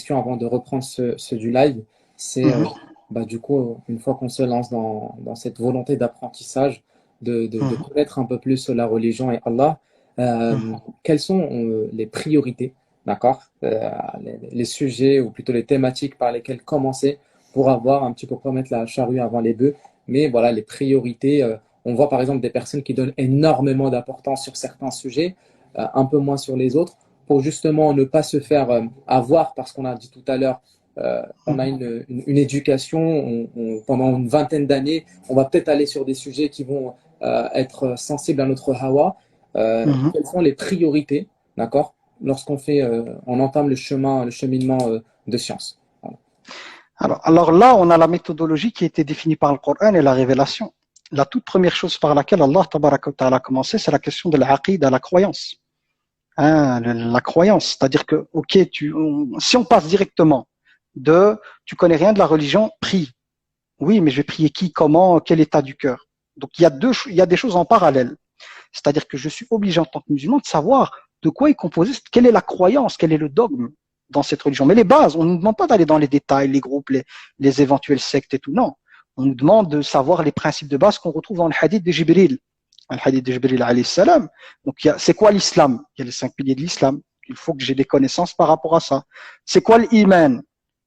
question avant de reprendre ce du live. C'est Mhm, du coup, une fois qu'on se lance dans cette volonté d'apprentissage, de mhm, connaître un peu plus la religion et Allah, mhm, quelles sont les priorités, d'accord? Les sujets ou plutôt les thématiques par lesquelles commencer pour avoir un petit peu pour mettre la charrue avant les bœufs. Mais voilà, les priorités, on voit par exemple des personnes qui donnent énormément d'importance sur certains sujets, un peu moins sur les autres pour justement ne pas se faire avoir parce qu'on a dit tout à l'heure, on a mhm, une éducation pendant une vingtaine d'années, on va peut-être aller sur des sujets qui vont être sensibles à notre hawa. mhm. Quelles sont les priorités, d'accord, lorsqu'on fait, on entame le cheminement de science. Voilà. Alors là, on a la méthodologie qui a été définie par le Coran et la révélation. La toute première chose par laquelle Allah tabaraka wa ta'ala a commencé, c'est la question de l'aqida, la croyance. Hein, la croyance, c'est-à-dire que, ok, si on passe directement de, tu connais rien de la religion, prie. Oui, mais je vais prier qui, comment, quel état du cœur. Donc il y a des choses en parallèle. C'est-à-dire que je suis obligé en tant que musulman de savoir de quoi est composé, quelle est la croyance, quel est le dogme dans cette religion. Mais les bases, on ne nous demande pas d'aller dans les détails, les groupes, les éventuelles sectes et tout. Non. On nous demande de savoir les principes de base qu'on retrouve dans le hadith de Jibril. Le hadith de Jibril alayhi salam. Donc, c'est quoi l'islam? Il y a les 5 piliers de l'islam. Il faut que j'ai des connaissances par rapport à ça. C'est quoi l'iman?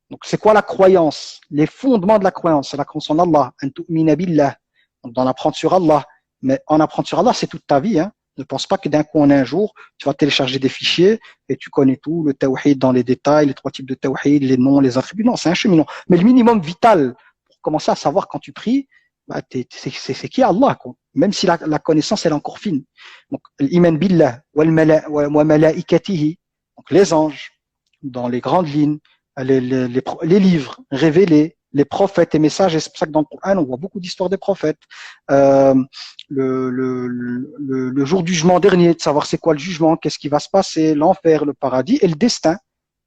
Donc, c'est quoi la croyance? Les fondements de la croyance, c'est la croyance en Allah. An tu'mina billah. Donc, d'en apprendre sur Allah. Mais en apprendre sur Allah, c'est toute ta vie. Hein. Ne pense pas que d'un coup, en un jour, tu vas télécharger des fichiers et tu connais tout, le tawhid dans les détails, les 3 types de tawhid, les noms, les attributs. Non, c'est un cheminement. Mais le minimum vital pour commencer à savoir quand tu pries, bah, c'est qui Allah, quoi. Même si la connaissance, elle est encore fine. Donc, l'iman billah, wa malaikatihi, donc les anges, dans les grandes lignes, les livres révélés, les prophètes et messages, et c'est pour ça que dans le Coran, on voit beaucoup d'histoires des prophètes. Euh, le jour du jugement dernier, de savoir c'est quoi le jugement, qu'est-ce qui va se passer, l'enfer, le paradis, et le destin.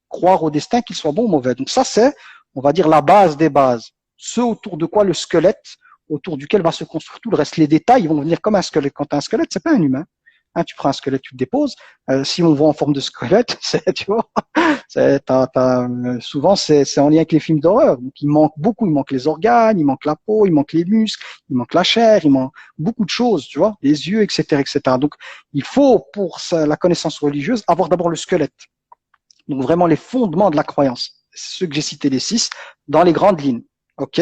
Croire au destin, qu'il soit bon ou mauvais. Donc ça, c'est, on va dire, la base des bases. Ce autour de quoi le squelette, autour duquel va se construire tout le reste. Les détails, ils vont venir comme un squelette. Quand tu as un squelette, c'est pas un humain. Hein, tu prends un squelette, tu le déposes. Si on voit en forme de squelette, c'est, tu vois, souvent c'est en lien avec les films d'horreur. Donc il manque beaucoup, il manque les organes, il manque la peau, il manque les muscles, il manque la chair, il manque beaucoup de choses, tu vois, les yeux, etc., etc. Donc il faut pour la connaissance religieuse avoir d'abord le squelette. Donc vraiment les fondements de la croyance, ceux que j'ai cités les 6, dans les grandes lignes. Ok.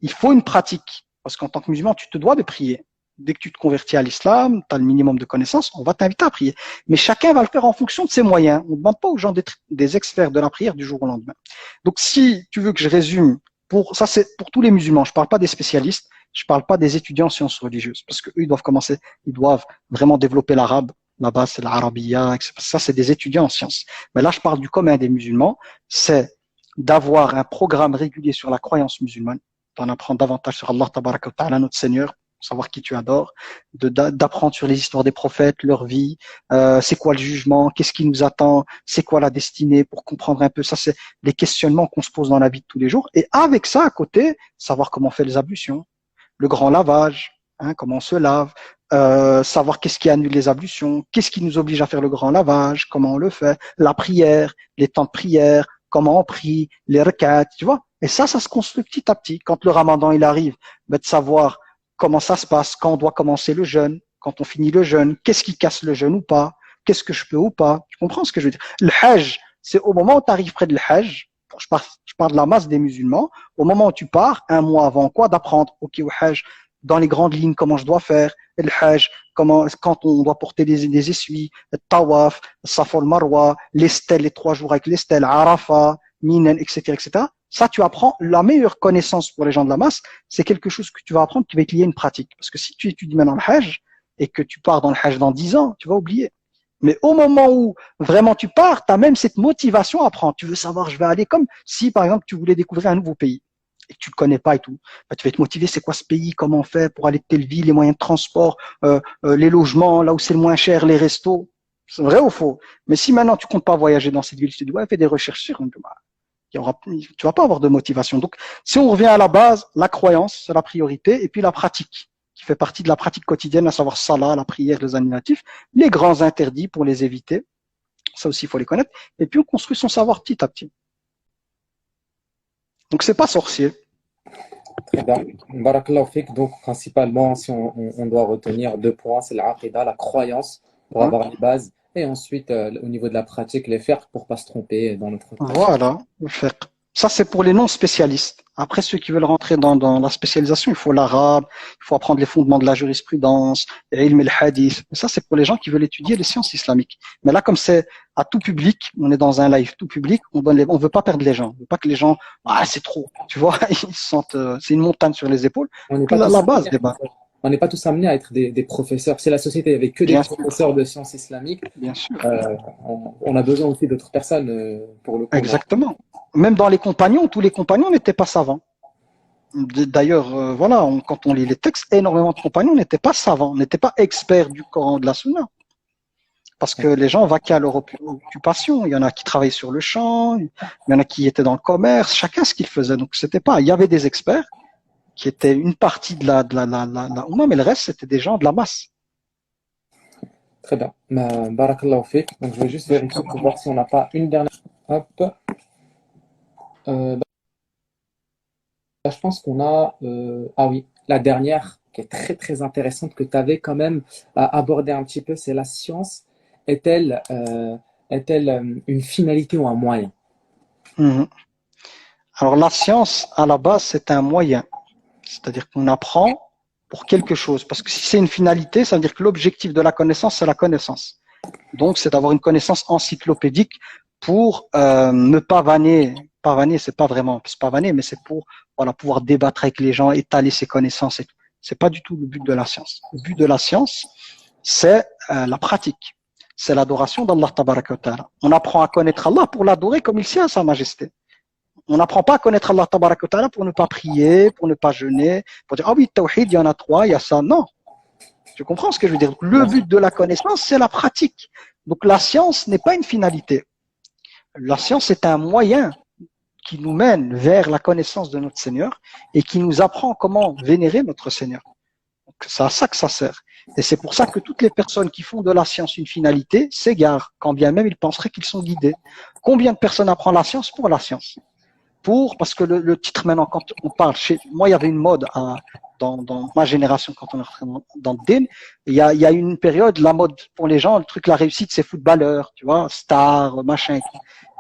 Il faut une pratique parce qu'en tant que musulman, tu te dois de prier. Dès que tu te convertis à l'islam, tu as le minimum de connaissances, on va t'inviter à prier. Mais chacun va le faire en fonction de ses moyens. On ne demande pas aux gens d'être des experts de la prière du jour au lendemain. Donc si tu veux que je résume, ça c'est pour tous les musulmans, je ne parle pas des spécialistes, je ne parle pas des étudiants en sciences religieuses, parce qu'eux, ils doivent commencer, ils doivent vraiment développer l'arabe. Là-bas, c'est l'arabiya, ça c'est des étudiants en sciences. Mais là, je parle du commun des musulmans, c'est d'avoir un programme régulier sur la croyance musulmane, d'en apprendre davantage sur Allah, tabaraka wa ta'ala, notre Seigneur, savoir qui tu adores, d'apprendre sur les histoires des prophètes, leur vie, c'est quoi le jugement, qu'est-ce qui nous attend, c'est quoi la destinée, pour comprendre un peu ça, c'est les questionnements qu'on se pose dans la vie de tous les jours. Et avec ça, à côté, savoir comment on fait les ablutions, le grand lavage, hein, comment on se lave, savoir qu'est-ce qui annule les ablutions, qu'est-ce qui nous oblige à faire le grand lavage, comment on le fait, la prière, les temps de prière, comment on prie, les requêtes, tu vois. Et ça se construit petit à petit. Quand le ramadan il arrive, ben, de savoir comment ça se passe, quand on doit commencer le jeûne, quand on finit le jeûne, qu'est-ce qui casse le jeûne ou pas, qu'est-ce que je peux ou pas. Tu comprends ce que je veux dire? Le hajj, c'est au moment où tu arrives près de le hajj, je parle de la masse des musulmans, au moment où tu pars, un mois avant quoi, d'apprendre, ok, au hajj, dans les grandes lignes, comment je dois faire, le hajj, quand on doit porter des essuies, le tawaf, le safa, le marwa, les stèles, les 3 jours avec les stèles, Arafat, Minan, etc., etc. Ça, tu apprends la meilleure connaissance pour les gens de la masse, c'est quelque chose que tu vas apprendre qui va être lié à une pratique. Parce que si tu étudies maintenant le hajj et que tu pars dans le hajj dans 10 ans, tu vas oublier. Mais au moment où vraiment tu pars, tu as même cette motivation à apprendre. Tu veux savoir, je vais aller comme si, par exemple, tu voulais découvrir un nouveau pays et que tu le connais pas et tout. Bah, tu vas être motivé, c'est quoi ce pays, comment on fait pour aller de telle ville, les moyens de transport, les logements, là où c'est le moins cher, les restos. C'est vrai ou faux? Mais si maintenant tu comptes pas voyager dans cette ville, tu te dis, ouais, fais des recherches sur, bah, tu vas pas avoir de motivation. Donc, si on revient à la base, la croyance, c'est la priorité, et puis la pratique, qui fait partie de la pratique quotidienne, à savoir salat, la prière, les animatifs, les grands interdits pour les éviter, ça aussi il faut les connaître, et puis on construit son savoir petit à petit. Donc c'est pas sorcier. Très bien. Barakallahu fik. Donc, principalement, si on doit retenir deux points, c'est l'aqidah, la croyance, pour Hein. avoir les bases, et ensuite, au niveau de la pratique, les faire pour pas se tromper dans notre pratique. Voilà, le fiqh. Ça, c'est pour les non-spécialistes. Après, ceux qui veulent rentrer dans la spécialisation, il faut l'arabe, il faut apprendre les fondements de la jurisprudence, ilm al-hadith. Mais ça, c'est pour les gens qui veulent étudier les sciences islamiques. Mais là, comme c'est à tout public, on est dans un live tout public, on veut pas perdre les gens. On veut pas que les gens, ah, c'est trop. Tu vois, ils se sentent, c'est une montagne sur les épaules. On n'est Donc, pas tous la base, amenés des bases. on n'est pas tous amenés à être des professeurs. Si la société avait que des Bien sûr, professeurs de sciences islamiques, bien sûr. on a besoin aussi d'autres personnes pour le coup. Exactement. Même dans les compagnons, tous les compagnons n'étaient pas savants. D'ailleurs, voilà, quand on lit les textes, énormément de compagnons n'étaient pas savants, n'étaient pas experts du Coran, de la Sunna. Parce que les gens vaquaient à leur occupation. Il y en a qui travaillaient sur le champ, il y en a qui étaient dans le commerce, chacun ce qu'il faisait. Donc, c'était pas, il y avait des experts qui étaient une partie de la Oumma, mais le reste, c'était des gens de la masse. Très bien. Barakallahu fik. Donc, je vais juste vérifier pour voir si on n'a pas une dernière. Hop. Je pense qu'on a. Ah oui, la dernière qui est très très intéressante que tu avais quand même abordé un petit peu, c'est la science. Est-elle une finalité ou un moyen? Mhm. Alors, la science, à la base, c'est un moyen. C'est-à-dire qu'on apprend pour quelque chose. Parce que si c'est une finalité, ça veut dire que l'objectif de la connaissance, c'est la connaissance. Donc, c'est d'avoir une connaissance encyclopédique pour ne pas vanner. Pas vanner, c'est pas vraiment, c'est pas vanner, mais c'est pour voilà, pouvoir débattre avec les gens, étaler ses connaissances et tout. C'est pas du tout le but de la science. Le but de la science, c'est la pratique. C'est l'adoration d'Allah Tabaraka wa Ta'ala. On apprend à connaître Allah pour l'adorer comme il sait à sa majesté. On n'apprend pas à connaître Allah Tabaraka wa Ta'ala pour ne pas prier, pour ne pas jeûner, pour dire, ah oui, tawhid, il y en a trois, il y a ça. Non. Tu comprends ce que je veux dire? Le but de la connaissance, c'est la pratique. Donc la science n'est pas une finalité. La science est un moyen qui nous mène vers la connaissance de notre Seigneur et qui nous apprend comment vénérer notre Seigneur. Donc c'est à ça que ça sert. Et c'est pour ça que toutes les personnes qui font de la science une finalité s'égarent, quand bien même ils penseraient qu'ils sont guidés. Combien de personnes apprennent la science pour la science? Parce que le titre maintenant, quand on parle, moi il y avait une mode dans ma génération quand on est rentré dans le din, il y a une période, la mode pour les gens, le truc, la réussite, c'est footballeur, tu vois, star, machin.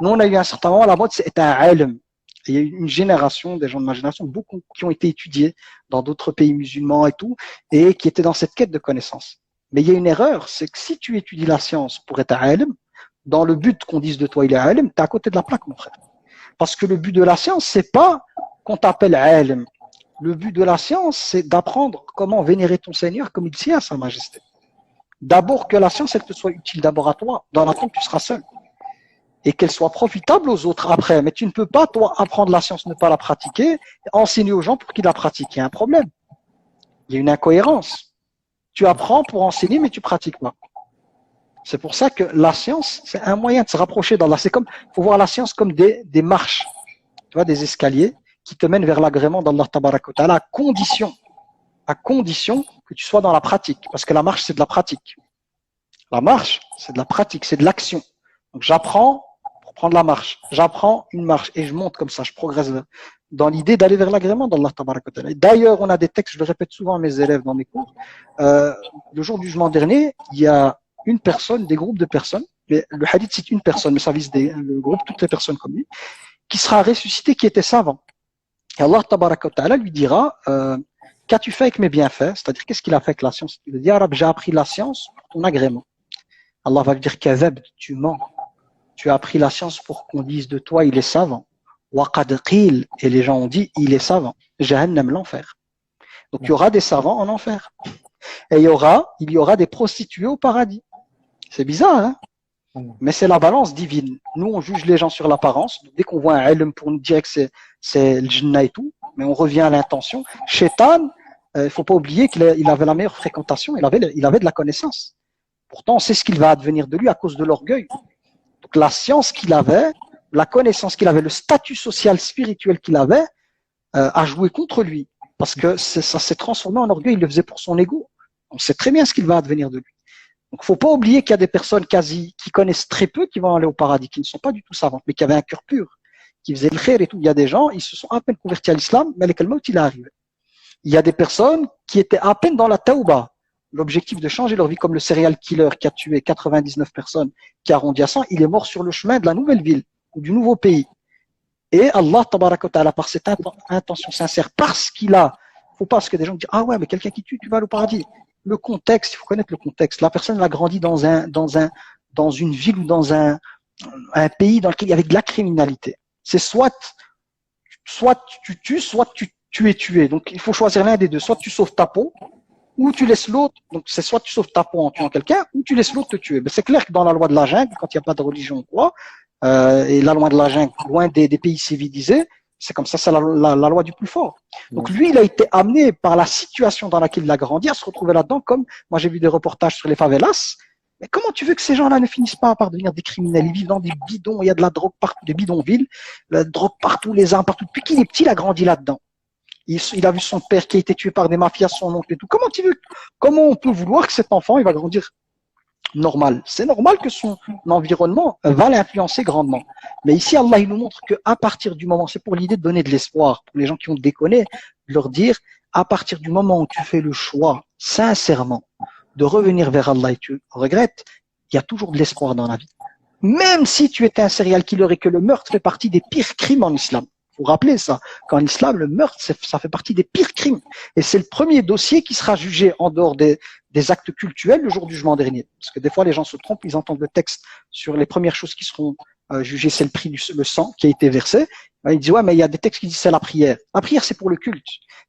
Nous, on a eu un certain moment, la mode, c'était un ilm. Il y a eu une génération, des gens de ma génération, beaucoup qui ont été étudiés dans d'autres pays musulmans et tout, et qui étaient dans cette quête de connaissance. Mais il y a une erreur, c'est que si tu étudies la science pour être un ilm, dans le but qu'on dise de toi il est un ilm, t'es à côté de la plaque, mon frère. Parce que le but de la science, c'est pas qu'on t'appelle ilm. Le but de la science, c'est d'apprendre comment vénérer ton Seigneur comme il sait à sa majesté. D'abord que la science, elle te soit utile d'abord à toi, dans l'attente tu seras seul. Et qu'elle soit profitable aux autres après. Mais tu ne peux pas, toi, apprendre la science, ne pas la pratiquer, enseigner aux gens pour qu'ils la pratiquent. Il y a un problème. Il y a une incohérence. Tu apprends pour enseigner, mais tu pratiques pas. C'est pour ça que la science, c'est un moyen de se rapprocher d'Allah. C'est comme, faut voir la science comme des marches, tu vois, des escaliers qui te mènent vers l'agrément d'Allah Tabaraka wa Ta'ala à condition que tu sois dans la pratique. Parce que la marche, c'est de la pratique. La marche, c'est de la pratique, c'est de l'action. Donc j'apprends pour prendre la marche. J'apprends une marche et je monte comme ça, je progresse dans l'idée d'aller vers l'agrément d'Allah Tabaraka wa Ta'ala. D'ailleurs, on a des textes, je le répète souvent à mes élèves dans mes cours. Le jour du jugement dernier, il y a une personne, des groupes de personnes, mais le hadith cite une personne, mais ça vise le groupe, toutes les personnes comme lui, qui sera ressuscité, qui était savant. Et Allah Tabaraka wa Ta'ala lui dira, qu'as-tu fait avec mes bienfaits? C'est-à-dire, qu'est-ce qu'il a fait avec la science? Il dit, Arab, j'ai appris la science pour ton agrément. Allah va lui dire, Kazab, tu mens. Tu as appris la science pour qu'on dise de toi, il est savant. Waqad qil, et les gens ont dit, il est savant. Jahannam, l'enfer. Donc, il y aura des savants en enfer. Et il y aura des prostituées au paradis. C'est bizarre, hein? Mais c'est la balance divine. Nous, on juge les gens sur l'apparence. Dès qu'on voit un ilm pour nous dire que c'est le jinnah et tout, mais on revient à l'intention. Shaitan, il faut pas oublier qu'il avait la meilleure fréquentation, il avait de la connaissance. Pourtant, on sait ce qu'il va advenir de lui à cause de l'orgueil. Donc la science qu'il avait, la connaissance qu'il avait, le statut social, spirituel qu'il avait, a joué contre lui. Parce que ça s'est transformé en orgueil, il le faisait pour son ego. On sait très bien ce qu'il va advenir de lui. Donc, faut pas oublier qu'il y a des personnes qui connaissent très peu, qui vont aller au paradis, qui ne sont pas du tout savantes, mais qui avaient un cœur pur, qui faisaient le khair et tout. Il y a des gens, ils se sont à peine convertis à l'islam, mais le maut, il est arrivé. Il y a des personnes qui étaient à peine dans la tauba, l'objectif de changer leur vie, comme le serial killer qui a tué 99 personnes, qui a arrondi à 100, il est mort sur le chemin de la nouvelle ville ou du nouveau pays. Et Allah, tabaraka wa ta'ala, par cette intention sincère, parce qu'il a, faut pas que des gens disent, ah ouais, mais quelqu'un qui tue, tu vas aller au paradis. Le contexte, il faut connaître le contexte. La personne a grandi dans une ville ou dans un pays dans lequel il y avait de la criminalité. C'est soit tu tues, soit tu es tué. Donc, il faut choisir l'un des deux. Soit tu sauves ta peau, ou tu laisses l'autre. Donc, c'est soit tu sauves ta peau en tuant quelqu'un, ou tu laisses l'autre te tuer. Mais c'est clair que dans la loi de la jungle, quand il n'y a pas de religion ou quoi, et la loi de la jungle, loin des pays civilisés, c'est comme ça, c'est la loi du plus fort. Donc lui, il a été amené par la situation dans laquelle il a grandi à se retrouver là-dedans, comme moi j'ai vu des reportages sur les favelas. Mais comment tu veux que ces gens-là ne finissent pas par devenir des criminels? Ils vivent dans des bidons, il y a de la drogue partout, des bidonvilles, la drogue partout, les armes partout. Depuis qu'il est petit, il a grandi là-dedans. Il a vu son père qui a été tué par des mafias, son oncle et tout. Comment on peut vouloir que cet enfant, il va grandir normal? C'est normal que son environnement va l'influencer grandement. Mais ici, Allah, il nous montre qu'à partir du moment, c'est pour l'idée de donner de l'espoir, pour les gens qui ont déconné, de leur dire, à partir du moment où tu fais le choix, sincèrement, de revenir vers Allah et tu regrettes, il y a toujours de l'espoir dans la vie. Même si tu étais un serial killer et que le meurtre fait partie des pires crimes en islam. Faut rappeler ça. Qu'en islam, le meurtre, ça fait partie des pires crimes. Et c'est le premier dossier qui sera jugé en dehors des actes cultuels le jour du jugement dernier. Parce que des fois, les gens se trompent, ils entendent le texte sur les premières choses qui seront jugées, c'est le prix le sang qui a été versé. Ils disent, ouais, mais il y a des textes qui disent c'est la prière. La prière, c'est pour le culte.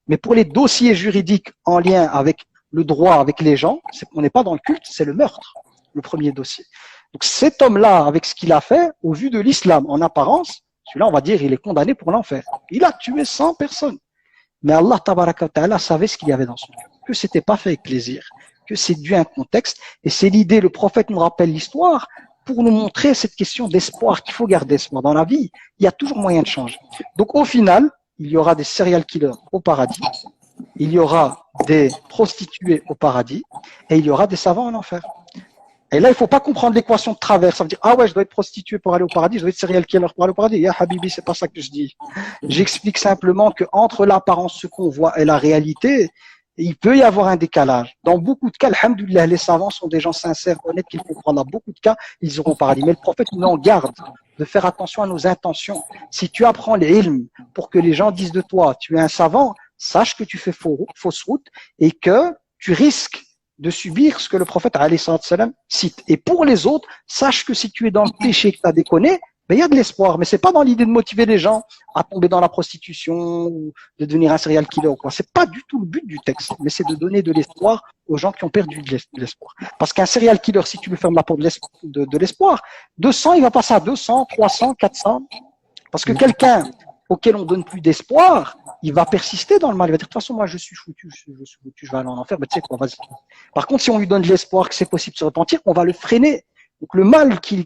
Mais pour les dossiers juridiques en lien avec le droit, avec les gens, on n'est pas dans le culte, c'est le meurtre, le premier dossier. Donc cet homme-là, avec ce qu'il a fait, au vu de l'islam, en apparence, celui-là, on va dire, il est condamné pour l'enfer. Il a tué 100 personnes. Mais Allah, tabaraka wa ta'ala, savait ce qu'il y avait dans son cœur. Que c'était pas fait avec plaisir. Que c'est dû à un contexte. Et c'est l'idée, le prophète nous rappelle l'histoire pour nous montrer cette question d'espoir, qu'il faut garder espoir. Dans la vie, il y a toujours moyen de changer. Donc, au final, il y aura des serial killers au paradis. Il y aura des prostituées au paradis. Et il y aura des savants en enfer. Et là, il faut pas comprendre l'équation de travers. Ça veut dire, ah ouais, je dois être prostituée pour aller au paradis, je dois être serial killer pour aller au paradis. Ya Habibi, c'est pas ça que je dis. J'explique simplement que entre l'apparence, ce qu'on voit, et la réalité, il peut y avoir un décalage. Dans beaucoup de cas, alhamdoulilah, les savants sont des gens sincères, honnêtes, qu'ils comprennent. Dans beaucoup de cas, ils iront au paradis. Mais le prophète nous en garde de faire attention à nos intentions. Si tu apprends les ilms pour que les gens disent de toi, tu es un savant, sache que tu fais fausse route et que tu risques de subir ce que le prophète alayhi salam cite. Et pour les autres, sache que si tu es dans le péché, que tu as déconné, ben, il y a de l'espoir. Mais c'est pas dans l'idée de motiver les gens à tomber dans la prostitution ou de devenir un serial killer ou quoi. C'est pas du tout le but du texte. Mais c'est de donner de l'espoir aux gens qui ont perdu de l'espoir. Parce qu'un serial killer, si tu lui fermes la porte de l'espoir, 200, il va passer à 200, 300, 400. Parce que quelqu'un auquel on donne plus d'espoir, il va persister dans le mal. Il va dire, de toute façon, moi, je suis foutu, je vais aller en enfer. Mais tu sais quoi, vas-y. Par contre, si on lui donne de l'espoir que c'est possible de se repentir, on va le freiner. Donc, le mal qu'il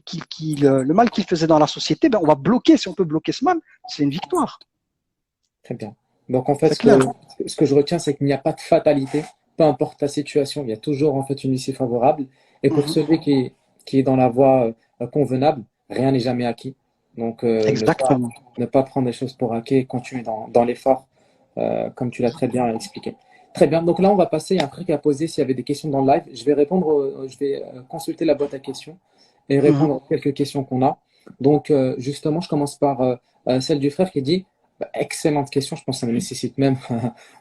faisait dans la société, ben, on va bloquer. Si on peut bloquer ce mal, c'est une victoire. Très bien. Donc, en fait, ce que je retiens, c'est qu'il n'y a pas de fatalité. Peu importe la situation, il y a toujours, en fait, une issue favorable. Et pour celui qui est dans la voie convenable, rien n'est jamais acquis. Donc, ne pas prendre les choses pour acquis et continuer dans l'effort, comme tu l'as très bien expliqué. Très bien. Donc là, on va passer à un truc à poser s'il y avait des questions dans le live. Je vais consulter la boîte à questions et répondre à quelques questions qu'on a. Donc, justement, je commence par celle du frère qui dit, excellente question, je pense que ça nécessite même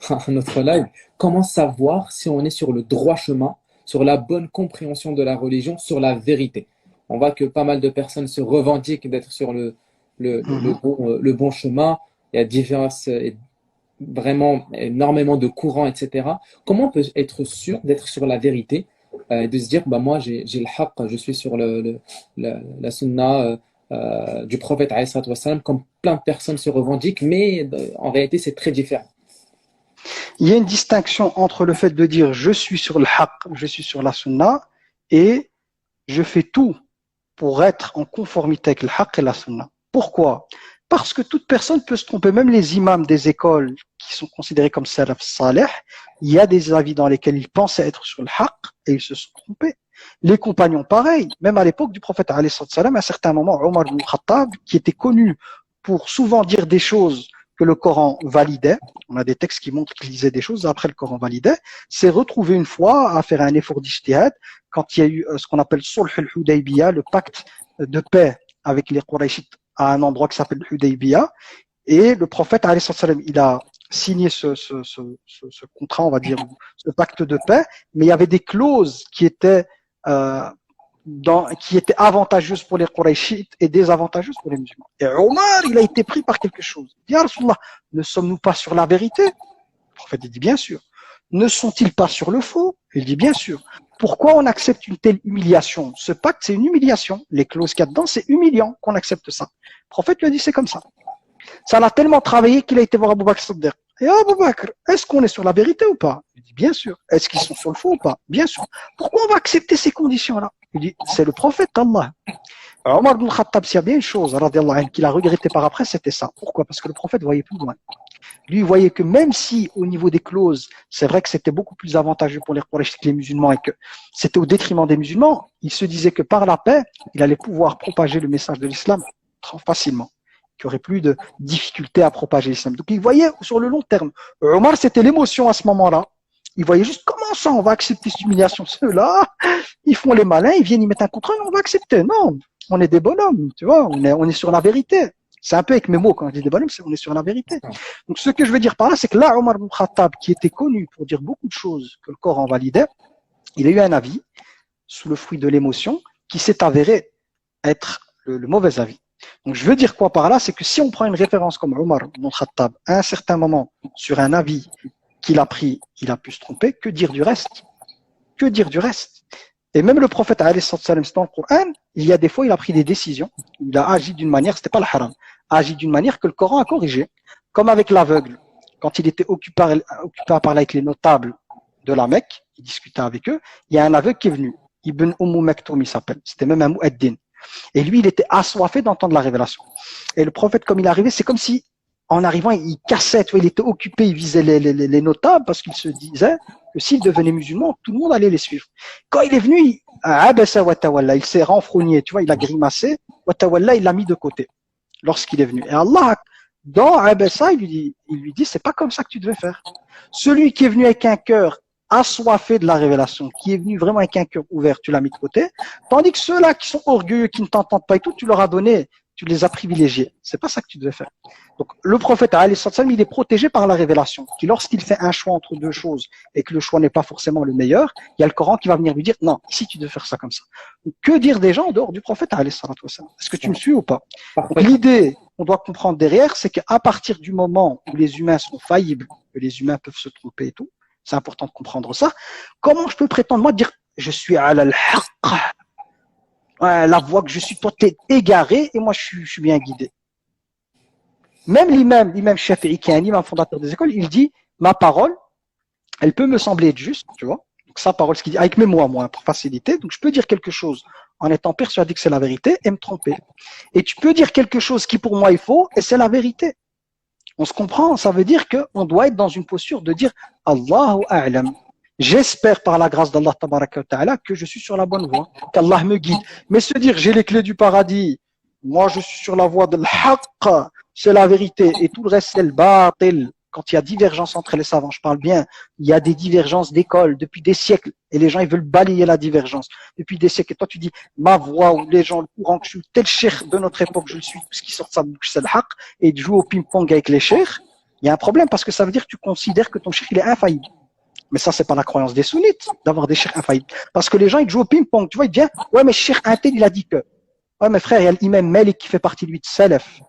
un autre live. Comment savoir si on est sur le droit chemin, sur la bonne compréhension de la religion, sur la vérité? On voit que pas mal de personnes se revendiquent d'être sur le bon chemin. Il y a vraiment énormément de courants, etc. Comment on peut être sûr d'être sur la vérité et de se dire, bah, moi, j'ai le haqq, je suis sur la sunna du prophète, comme plein de personnes se revendiquent, mais en réalité, c'est très différent. Il y a une distinction entre le fait de dire je suis sur le haqq, je suis sur la sunna, et je fais tout pour être en conformité avec le haqq et la sunna. Pourquoi? Parce que toute personne peut se tromper, même les imams des écoles qui sont considérés comme salaf salih, il y a des avis dans lesquels ils pensaient être sur le haqq et ils se sont trompés. Les compagnons, pareil, même à l'époque du prophète alayhi salam, à un certain moment, Omar ibn Khattab, qui était connu pour souvent dire des choses que le Coran validait. On a des textes qui montrent qu'il disait des choses, après le Coran validait. C'est retrouvé une fois à faire un effort d'ijtihad quand il y a eu ce qu'on appelle Sulh al-Hudaybiyah, le pacte de paix avec les Qurayshites à un endroit qui s'appelle Hudaybiyah. Et le prophète, alayhi salam, il a signé ce contrat, on va dire, ce pacte de paix, mais il y avait des clauses qui étaient qui étaient avantageuses pour les Qurayshites et désavantageuses pour les musulmans. Et Omar, il a été pris par quelque chose. Il dit, Ya Rasulallah, ne sommes-nous pas sur la vérité? Le prophète dit, bien sûr. Ne sont-ils pas sur le faux? Il dit, bien sûr. Pourquoi on accepte une telle humiliation? Ce pacte, c'est une humiliation. Les clauses qu'il y a dedans, c'est humiliant qu'on accepte ça. Le prophète lui a dit, c'est comme ça. Ça l'a tellement travaillé qu'il a été voir Abu Bakr Siddiq. Et Abu Bakr, est-ce qu'on est sur la vérité ou pas? Il dit, bien sûr. Est-ce qu'ils sont sur le faux ou pas? Bien sûr. Pourquoi on va accepter ces conditions-là? Il dit, c'est le prophète d'Allah. Omar ibn Khattab, s'il y a bien une chose, radiallahu anhu, qu'il a regretté par après, c'était ça. Pourquoi? Parce que le prophète voyait plus loin. Lui, il voyait que même si, au niveau des clauses, c'est vrai que c'était beaucoup plus avantageux pour les Quraysh que les musulmans et que c'était au détriment des musulmans, il se disait que par la paix, il allait pouvoir propager le message de l'islam facilement, qu'il n'y aurait plus de difficulté à propager l'islam. Donc, il voyait sur le long terme. Omar, c'était l'émotion à ce moment-là. Il voyait juste comment ça, on va accepter cette humiliation. Ceux-là, ils font les malins, ils viennent y mettre un contrôle, on va accepter. Non, on est des bonhommes, tu vois, on est sur la vérité. C'est un peu avec mes mots quand je dis des bonhommes, on est sur la vérité. Donc ce que je veux dire par là, c'est que là, Omar ibn Khattab, qui était connu pour dire beaucoup de choses que le Coran validait, il a eu un avis, sous le fruit de l'émotion, qui s'est avéré être le mauvais avis. Donc je veux dire quoi par là, c'est que si on prend une référence comme Omar ibn Khattab, à un certain moment, sur un avis qu'il a pris, il a pu se tromper, que dire du reste? Que dire du reste? Et même le prophète, alayhi salam, dans le Coran, il y a des fois, il a pris des décisions, il a agi d'une manière, c'était pas le haram, agi d'une manière que le Coran a corrigé, comme avec l'aveugle, quand il était occupé à parler avec les notables de la Mecque, il discutait avec eux, il y a un aveugle qui est venu, Ibn Maktoum il s'appelle, c'était même un mu'addin, et lui, il était assoiffé d'entendre la révélation. Et le prophète, comme il arrivait, c'est comme si, en arrivant, il cassait, tu vois, il était occupé, il visait les notables parce qu'il se disait que s'il devenait musulman, tout le monde allait les suivre. Quand il est venu, il s'est renfrogné, tu vois, il a grimacé, il l'a mis de côté lorsqu'il est venu. Et Allah, dans Abasa, il lui dit, c'est pas comme ça que tu devais faire. Celui qui est venu avec un cœur assoiffé de la révélation, qui est venu vraiment avec un cœur ouvert, tu l'as mis de côté, tandis que ceux-là qui sont orgueilleux, qui ne t'entendent pas et tout, tu leur as donné, tu les as privilégiés. C'est pas ça que tu devais faire. Donc, le prophète, alayhi salam, il est protégé par la révélation, qui lorsqu'il fait un choix entre deux choses et que le choix n'est pas forcément le meilleur, il y a le Coran qui va venir lui dire, non, ici tu devais faire ça comme ça. Donc, que dire des gens en dehors du prophète, alayhi salam? Est-ce que tu me suis ou pas? Donc, l'idée qu'on doit comprendre derrière, c'est qu'à partir du moment où les humains sont faillibles, que les humains peuvent se tromper et tout, c'est important de comprendre ça. Comment je peux prétendre, moi, dire, je suis ala al-haqq, la voie que je suis, toi t'es égaré et moi je suis bien guidé. Même l'imam Shafi'i, qui est un imam fondateur des écoles, il dit, ma parole, elle peut me sembler être juste, tu vois. Donc sa parole, ce qu'il dit, avec mes mots, moi, pour faciliter. Donc je peux dire quelque chose en étant persuadé que c'est la vérité et me tromper. Et tu peux dire quelque chose qui pour moi est faux et c'est la vérité. On se comprend, ça veut dire qu'on doit être dans une posture de dire Allahu A'lam. J'espère par la grâce d'Allah tabaraka wa ta'ala que je suis sur la bonne voie, qu'Allah me guide. Mais se dire j'ai les clés du paradis, moi je suis sur la voie de l'haqq, c'est la vérité, et tout le reste c'est le batil. Quand il y a divergence entre les savants, je parle bien, il y a des divergences d'école depuis des siècles, et les gens ils veulent balayer la divergence depuis des siècles. Et toi tu dis ma voix ou les gens, le courant que je suis tel cheikh de notre époque, je le suis, tout ce qui sort de sa bouche c'est le haqq, et de jouer au ping-pong avec les cheikhs, il y a un problème parce que ça veut dire que tu considères que ton cheikh il est infaillible. Mais ça, c'est pas la croyance des sunnites, d'avoir des cheikhs infaillibles. Parce que les gens, ils jouent au ping-pong. Tu vois, ils disent, ouais, mais cheikh Intel, il a dit que. Ouais, mais frère, il y a l'imam Malik qui fait partie, lui, de Salaf.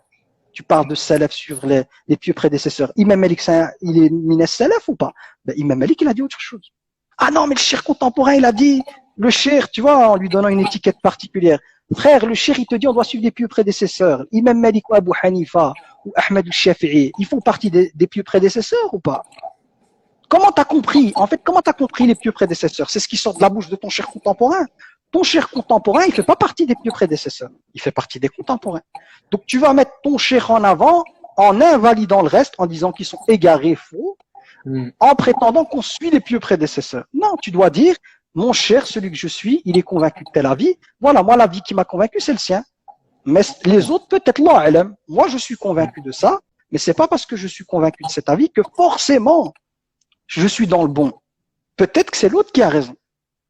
Tu parles de Salaf sur les pieux prédécesseurs. Imam Malik, il est miné Salaf ou pas? Ben, Imam Malik, il a dit autre chose. Ah non, mais le cheikh contemporain, il a dit, le cheikh, tu vois, en lui donnant une étiquette particulière. Frère, le cheikh, il te dit, on doit suivre les pieux prédécesseurs. Imam Malik ou Abu Hanifa ou Ahmed ou Shafi'i, ils font partie des pieux prédécesseurs ou pas? Comment t'as compris? En fait, comment t'as compris les pieux prédécesseurs? C'est ce qui sort de la bouche de ton cher contemporain. Ton cher contemporain, il fait pas partie des pieux prédécesseurs. Il fait partie des contemporains. Donc, tu vas mettre ton cher en avant en invalidant le reste, en disant qu'ils sont égarés, faux, en prétendant qu'on suit les pieux prédécesseurs. Non, tu dois dire, mon cher, celui que je suis, il est convaincu de telle avis. Voilà, moi, l'avis qui m'a convaincu, c'est le sien. Mais les autres, peut-être là, moi je suis convaincu de ça, mais c'est pas parce que je suis convaincu de cet avis que forcément je suis dans le bon. Peut-être que c'est l'autre qui a raison.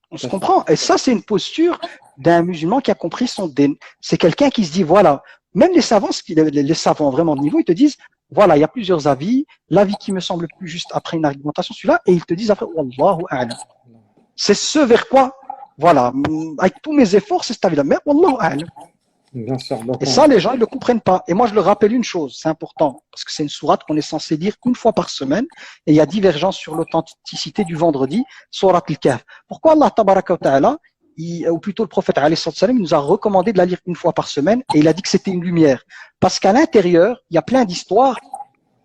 On se comprend. Et ça, c'est une posture d'un musulman qui a compris son dîn. C'est quelqu'un qui se dit, voilà, même les savants, les savants vraiment de niveau, ils te disent, voilà, il y a plusieurs avis, l'avis qui me semble le plus juste après une argumentation, celui-là, et ils te disent après, Wallahu a'lam. C'est ce vers quoi, voilà, avec tous mes efforts, c'est cet avis-là. Mais Wallahu a'lam. Bien sûr. Donc, Et ça, les gens, ils ne le comprennent pas. Et moi, je le rappelle une chose, c'est important, parce que c'est une sourate qu'on est censé dire une fois par semaine, et il y a divergence sur l'authenticité du vendredi, sourate al-Kahf. Pourquoi Allah tabaraka wa ta'ala, ou plutôt le prophète alayhi salam, il nous a recommandé de la lire une fois par semaine, et il a dit que c'était une lumière. Parce qu'à l'intérieur, il y a plein d'histoires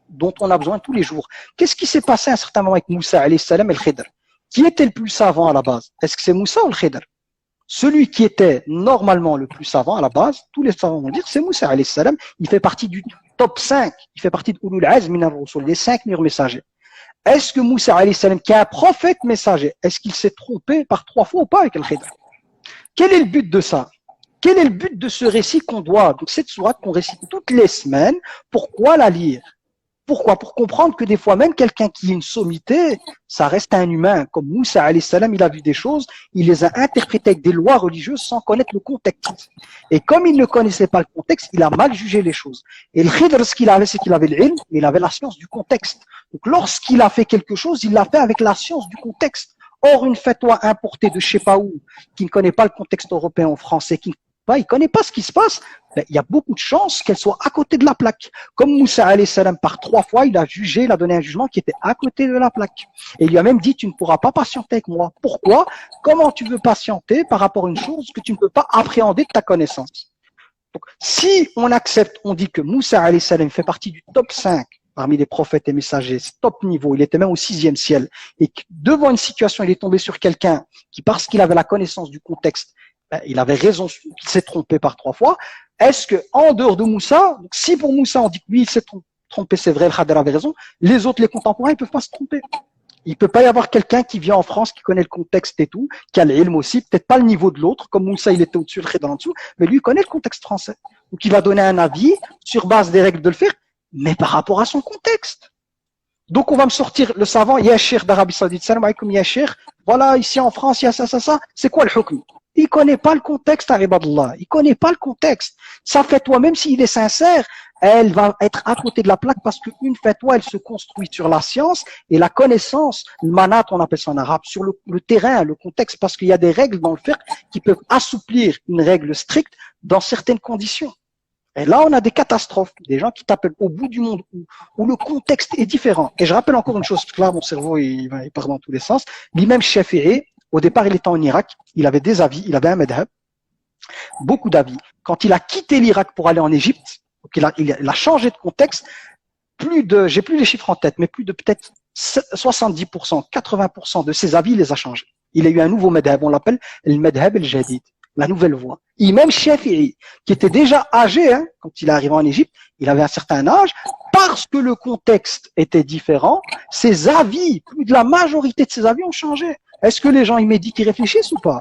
dont on a besoin tous les jours. Qu'est-ce qui s'est passé à un certain moment avec Moussa alayhi salam et le Khidr? Qui était le plus savant à la base? Est-ce que c'est Moussa ou le Khidr? Celui qui était normalement le plus savant à la base, tous les savants vont dire, c'est Moussa alayhi salam. Il fait partie du top 5. Il fait partie de Ulul Azm min ar-Rusul, les 5 meilleurs messagers. Est-ce que Moussa alayhi salam, qui est un prophète messager, est-ce qu'il s'est trompé par 3 fois ou pas avec Al-Khidr? Quel est le but de ça? Quel est le but de ce récit qu'on doit, donc cette sourate qu'on récite toutes les semaines? Pourquoi la lire? Pourquoi? Pour comprendre que des fois, même quelqu'un qui a une sommité, ça reste un humain. Comme Moussa alayhi salam, il a vu des choses, il les a interprétées avec des lois religieuses sans connaître le contexte. Et comme il ne connaissait pas le contexte, il a mal jugé les choses. Et le Khidr, ce qu'il avait, c'est qu'il avait l'ilm, mais il avait la science du contexte. Donc lorsqu'il a fait quelque chose, il l'a fait avec la science du contexte. Or, une fatwa importée de je sais pas où, qui ne connaît pas le contexte européen ou français, qui il connaît pas ce qui se passe, ben, il y a beaucoup de chances qu'elle soit à côté de la plaque. Comme Moussa alayhi salam, par 3 fois, il a jugé, il a donné un jugement qui était à côté de la plaque. Et il lui a même dit, tu ne pourras pas patienter avec moi. Pourquoi? Comment tu veux patienter par rapport à une chose que tu ne peux pas appréhender de ta connaissance? Donc, si on accepte, on dit que Moussa alayhi salam fait partie du top 5 parmi les prophètes et messagers, top niveau, il était même au 6e ciel, et que devant une situation, il est tombé sur quelqu'un qui, parce qu'il avait la connaissance du contexte, ben, il avait raison, il s'est trompé par 3 fois. Est-ce que, en dehors de Moussa, donc si pour Moussa on dit que oui, il s'est trompé, c'est vrai, le Khadr avait raison, les autres, les contemporains, ils peuvent pas se tromper. Il peut pas y avoir quelqu'un qui vient en France, qui connaît le contexte et tout, qui a l'ilm aussi, peut-être pas le niveau de l'autre, comme Moussa, il était au-dessus, le Khidr en dessous, mais lui, il connaît le contexte français. Donc, il va donner un avis sur base des règles de le faire, mais par rapport à son contexte. Donc, on va me sortir le savant, Yachir d'Arabie Saoudite, salam alaikum Yachir, voilà, ici en France, il y a ça, ça, ça, c'est quoi le hukm? Il connaît pas le contexte, Ibadallah. Il connaît pas le contexte. Ça fait toi, même s'il est sincère, elle va être à côté de la plaque parce qu'une fatwa, elle se construit sur la science et la connaissance, le manat, on appelle ça en arabe, sur le terrain, le contexte, parce qu'il y a des règles dans le fiqh qui peuvent assouplir une règle stricte dans certaines conditions. Et là, on a des catastrophes, des gens qui t'appellent au bout du monde où le contexte est différent. Et je rappelle encore une chose, parce que là, mon cerveau, il part dans tous les sens. L'imam Shafi'i, au départ, il était en Irak, il avait des avis, il avait un madhab, beaucoup d'avis. Quand il a quitté l'Irak pour aller en Égypte, il a changé de contexte, j'ai plus les chiffres en tête, mais plus de peut-être 70%, 80% de ses avis, il les a changés. Il a eu un nouveau madhab, on l'appelle le madhab el-jadid, la nouvelle voie. Imam Shafi'i, qui était déjà âgé, hein, quand il est arrivé en Égypte, il avait un certain âge, parce que le contexte était différent, ses avis, plus de la majorité de ses avis ont changé. Est-ce que les gens, ils méditent, ils réfléchissent ou pas?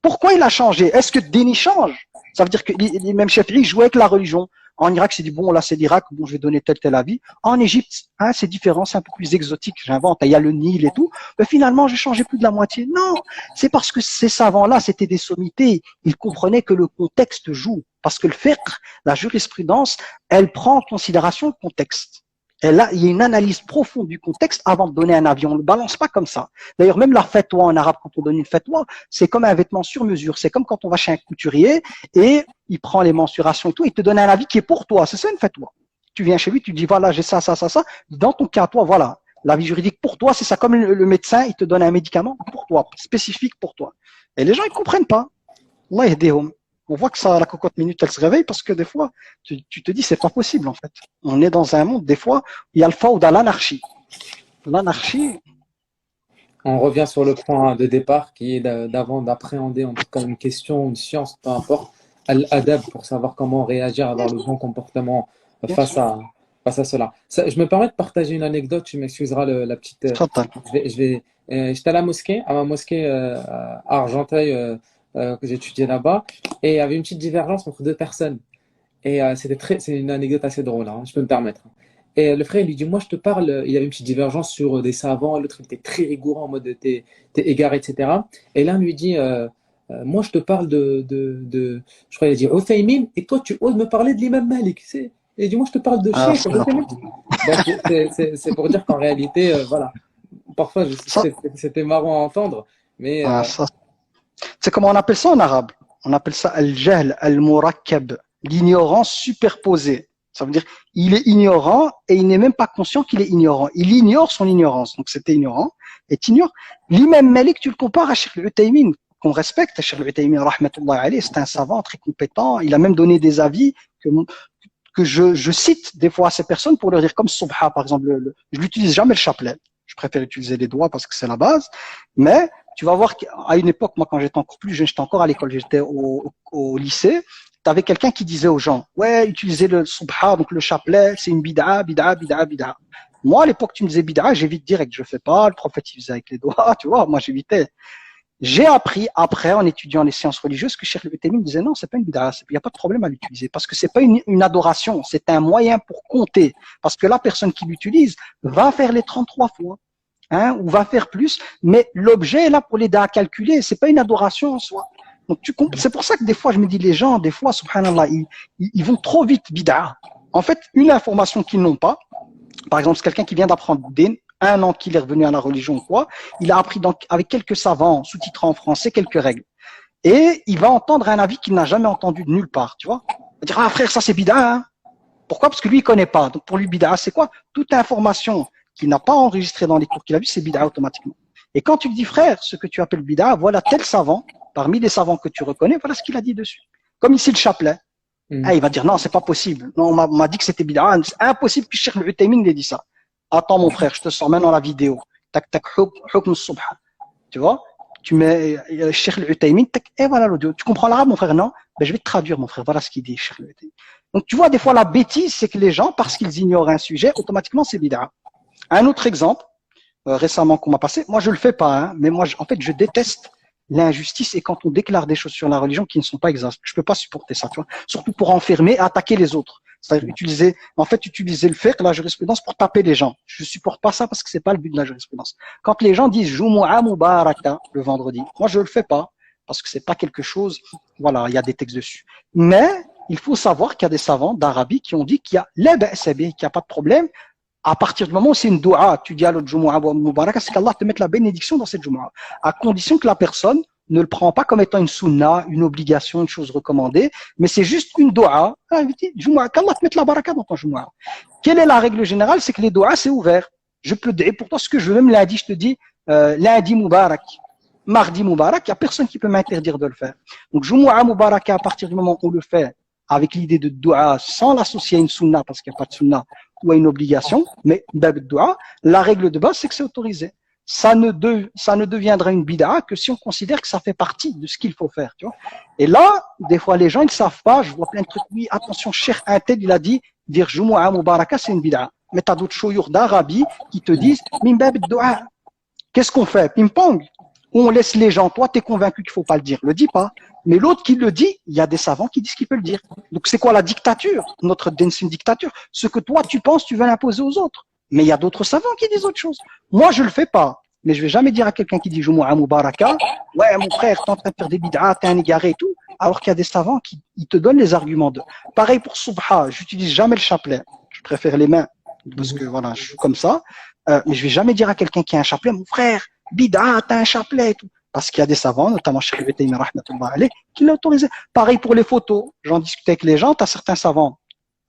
Pourquoi il a changé? Est-ce que Déni change? Ça veut dire que même Shafi'i jouait avec la religion. En Irak, c'est dit, bon, là, c'est l'Irak, bon, je vais donner tel avis. En Égypte, hein, c'est différent, c'est un peu plus exotique, j'invente, il y a le Nil et tout. Mais finalement, j'ai changé plus de la moitié. Non, c'est parce que ces savants-là, c'était des sommités. Ils comprenaient que le contexte joue. Parce que le fiqh, la jurisprudence, elle prend en considération le contexte. Et là, il y a une analyse profonde du contexte avant de donner un avis. On ne le balance pas comme ça. D'ailleurs, même la fatwa en arabe, quand on donne une fatwa, c'est comme un vêtement sur mesure. C'est comme quand on va chez un couturier et il prend les mensurations et tout, il te donne un avis qui est pour toi. C'est ça une fatwa. Tu viens chez lui, tu dis voilà, j'ai ça, ça, ça, ça. Dans ton cas, toi, voilà. L'avis juridique pour toi, c'est ça. Comme le médecin, il te donne un médicament pour toi, spécifique pour toi. Et les gens, ils comprennent pas. Allah yahdihum. On voit que ça, la cocotte minute, elle se réveille parce que des fois, tu te dis, c'est pas possible, en fait. On est dans un monde, des fois, il y a le fawda, l'anarchie. L'anarchie. on revient sur le point de départ qui est d'avant d'appréhender en tout cas une question, une science, peu importe, al-adab pour savoir comment réagir, avoir le bon comportement face à, face à cela. Je me permets de partager une anecdote, tu m'excuseras la petite. Tfadal. J'étais à la mosquée, à ma mosquée à Argenteuil, que j'étudiais là-bas, et il y avait une petite divergence entre deux personnes. Et c'est une anecdote assez drôle, hein, je peux me permettre. Et le frère, il lui dit, moi, je te parle, il y avait une petite divergence sur des savants, l'autre, il était très rigoureux en mode, t'es égaré, etc. Et l'un lui dit, moi, je te parle je crois qu'il a dit Uthaymin, et toi, tu oses me parler de l'imam Malik. Et il dit, moi, je te parle de Ah, Cheikh Uthaymin. Donc, c'est pour dire qu'en réalité, voilà, parfois, ça, c'était marrant à entendre, mais ça, c'est comment on appelle ça en arabe? On appelle ça al-jahl al-murakkab, l'ignorance superposée. Ça veut dire il est ignorant et il n'est même pas conscient qu'il est ignorant. Il ignore son ignorance. Donc c'était ignorant et t'ignores. L'imam Malik, tu le compares à Cheikh al-Uthaymin, qu'on respecte. Cheikh al-Uthaymin, rahmatullah alayhi, c'est un savant très compétent. Il a même donné des avis que je cite des fois à ces personnes pour leur dire, comme Subha, par exemple, je n'utilise jamais le chapelet. Je préfère utiliser les doigts parce que c'est la base. Mais tu vas voir qu'à une époque, moi, quand j'étais encore plus jeune, j'étais encore à l'école, j'étais au lycée, tu avais quelqu'un qui disait aux gens, ouais, utilisez le Subha, donc le chapelet, c'est une bid'a, bid'a, bid'a, bid'a. Moi, à l'époque, tu me disais bid'a, j'évite direct, je fais pas, le prophète, il faisait avec les doigts, tu vois, moi, j'évitais. J'ai appris après, en étudiant les sciences religieuses, que Cheikh Al-Uthaymin disait non, c'est pas une bid'a, il n'y a pas de problème à l'utiliser, parce que c'est pas une adoration, c'est un moyen pour compter, parce que la personne qui l'utilise va faire les 33 fois, hein, ou va faire plus, mais l'objet est là pour l'aider à calculer, c'est pas une adoration en soi. Donc c'est pour ça que des fois je me dis les gens, des fois, subhanallah, ils vont trop vite bid'a. En fait, une information qu'ils n'ont pas, par exemple, c'est quelqu'un qui vient d'apprendre din, un an qu'il est revenu à la religion ou quoi, il a appris donc avec quelques savants sous-titrés en français quelques règles. Et il va entendre un avis qu'il n'a jamais entendu de nulle part, tu vois. Il va dire, ah frère, ça c'est bid'a, hein. Pourquoi? Parce que lui, il connaît pas. Donc pour lui, bid'a, c'est quoi? Toute information qu'il n'a pas enregistrée dans les cours qu'il a vus, c'est bid'a automatiquement. Et quand tu te dis, frère, ce que tu appelles bid'a, voilà tel savant, parmi les savants que tu reconnais, voilà ce qu'il a dit dessus. Comme ici le chapelet. Ah, il va dire, non, c'est pas possible. Non, on m'a dit que c'était bid'a. C'est impossible que Cheikh Al-Uthaymin ait dit ça. Attends, mon frère, je te sors maintenant la vidéo. Tac, tac, hukm subha. Tu vois? Tu mets Cheikh Al-Uthaymin, tac, et voilà l'audio. Tu comprends l'arabe, mon frère? Non? Ben, je vais te traduire, mon frère. Voilà ce qu'il dit, Cheikh Al-Uthaymin. Donc, tu vois, des fois, la bêtise, c'est que les gens, parce qu'ils ignorent un sujet, automatiquement, c'est bid'a. Un autre exemple, récemment qu'on m'a passé, moi, je le fais pas, hein, mais moi, en fait, je déteste l'injustice et quand on déclare des choses sur la religion qui ne sont pas exactes. Je peux pas supporter ça, tu vois. Surtout pour enfermer et attaquer les autres. C'est-à-dire utiliser le fiqh, la jurisprudence pour taper les gens. Je supporte pas ça parce que c'est pas le but de la jurisprudence. Quand les gens disent Jumu'ah Mubaraka le vendredi, moi je le fais pas parce que c'est pas quelque chose, voilà, il y a des textes dessus. Mais il faut savoir qu'il y a des savants d'Arabie qui ont dit qu'il y a la ba'sabi, qu'il n'y a pas de problème. À partir du moment où c'est une dua, tu dis à l'autre Jumu'ah Mubaraka, c'est qu'Allah te mette la bénédiction dans cette Jumu'ah. À condition que la personne ne le prend pas comme étant une sunna, une obligation, une chose recommandée, mais c'est juste une dua. Qu'Allah te mette la baraka dans ton Jumu'ah. Quelle est la règle générale? C'est que les doigts, c'est ouvert. Je peux dire, pour toi, ce que je veux, même lundi, je te dis, lundi Mubarak, mardi Mubarak, il n'y a personne qui peut m'interdire de le faire. Donc, Jumu'ah Mubarak, à partir du moment où on le fait avec l'idée de dua, sans l'associer à une sunna, parce qu'il n'y a pas de sunna, ou à une obligation, mais bab dua, la règle de base, c'est que c'est autorisé. Ça ne deviendra une bid'a que si on considère que ça fait partie de ce qu'il faut faire, tu vois. Et là, des fois, les gens, ils savent pas, je vois plein de trucs, oui, attention, Cheikh Intel, il a dit, dire Jumu'ah Mubaraka, c'est une bid'a. Mais t'as d'autres chouyours d'Arabie qui te disent, min bab dua. Qu'est-ce qu'on fait? Ping-pong? Ou on laisse les gens, toi, t'es convaincu qu'il faut pas le dire, le dis pas. Mais l'autre qui le dit, il y a des savants qui disent qu'il peut le dire. Donc c'est quoi la dictature? Notre din, c'est une dictature. Ce que toi, tu penses, tu vas l'imposer aux autres. Mais il y a d'autres savants qui disent autre chose. Moi, je le fais pas. Mais je vais jamais dire à quelqu'un qui dit Jumu'ah Mubaraka, ouais, mon frère, t'es en train de faire des bid'ah, t'es un égaré et tout. Alors qu'il y a des savants qui ils te donnent les arguments de. Pareil pour Subha, j'utilise jamais le chapelet. Je préfère les mains. Parce que voilà, je suis comme ça. Mais je vais jamais dire à quelqu'un qui a un chapelet, mon frère, bid'ah, t'as un chapelet et tout. Parce qu'il y a des savants, notamment Cheikh Al-Uthaymin rahmatullah alayh, qui l'ont autorisé. Pareil pour les photos. J'en discutais avec les gens, t'as certains savants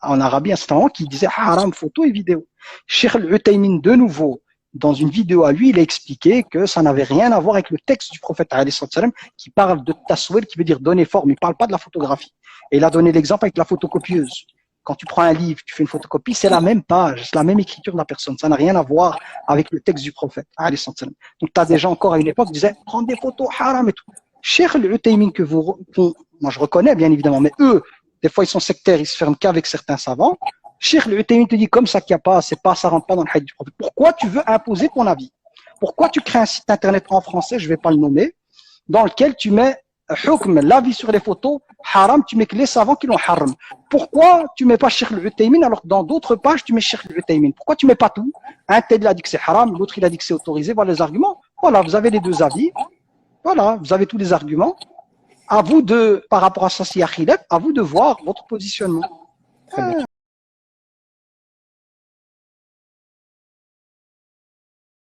en Arabie, un certain moment, qui disaient haram photo et vidéo. Cheikh Al-Uthaymin, de nouveau, dans une vidéo à lui, il a expliqué que ça n'avait rien à voir avec le texte du prophète qui parle de taswir, qui veut dire donner forme. Il parle pas de la photographie. Et il a donné l'exemple avec la photocopieuse. Quand tu prends un livre, tu fais une photocopie, c'est la même page, c'est la même écriture de la personne. Ça n'a rien à voir avec le texte du prophète. Donc, tu as des gens encore à une époque qui disaient prendre des photos haram et tout. Cheikh Al-Uthaymin moi je reconnais bien évidemment, mais eux, des fois ils sont sectaires, ils se ferment qu'avec certains savants. Cheikh Al-Uthaymin te dit comme ça qu'il n'y a pas, c'est pas, ça rentre pas dans le hadith du prophète. Pourquoi tu veux imposer ton avis? Pourquoi tu crées un site internet en français, je vais pas le nommer, dans lequel tu mets l'avis sur les photos, haram, tu mets que les savants qui l'ont haram. Pourquoi tu mets pas Cheikh Al-Uthaymin alors que dans d'autres pages tu mets Cheikh Al-Uthaymin? Pourquoi tu mets pas tout? Un tel il a dit que c'est haram, l'autre il a dit que c'est autorisé. Voilà les arguments. Voilà, vous avez les deux avis. Voilà, vous avez tous les arguments. À vous de, par rapport à ça, s'il y a khilaf, à vous de voir votre positionnement. Très bien.